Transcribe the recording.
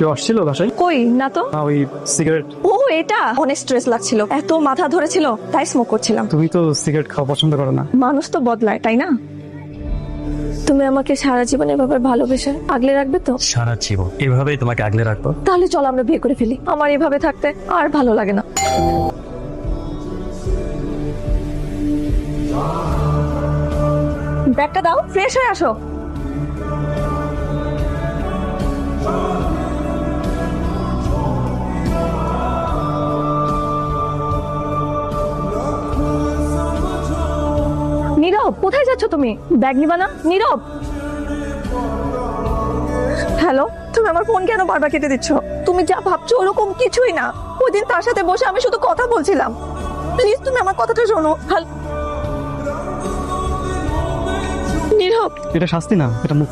কেউ আসছিল বাসায়? কই না তো। না, ওই সিগারেট। ও এটা অনেক স্ট্রেস লাগছিল, এত মাথা ধরেছিল তাই স্মোক করছিলাম। তুমি তো সিগারেট খাওয়া পছন্দ করো না। মানুষ তো বদলায় তাই না? তুমি আমাকে সারা জীবন এভাবে ভালোবেসে আগলে রাখবে তো? সারা জীবন এভাবেই তোমাকে আগলে রাখবো। তাহলে চলো আমরা বিয়ে করে ফেলি, আমার এভাবে থাকতে আর ভালো লাগে না। ব্যাগটা দাও, ফ্রেশ হয়ে আসো। নীরব, কোথায় যাচ্ছ তুমি? ব্যাগ নিবা না? নীরব, হ্যালো, তুমি আমার ফোন কেন বারবার কেটে দিচ্ছ? তুমি যা ভাবছো ওরকম কিছুই না। ওই দিন তার সাথে বসে আমি শুধু কথা বলছিলাম। প্লিজ তুমি আমার কথাটা শোনো। নীরব, এটা শাস্তি না, এটা মুক্তি।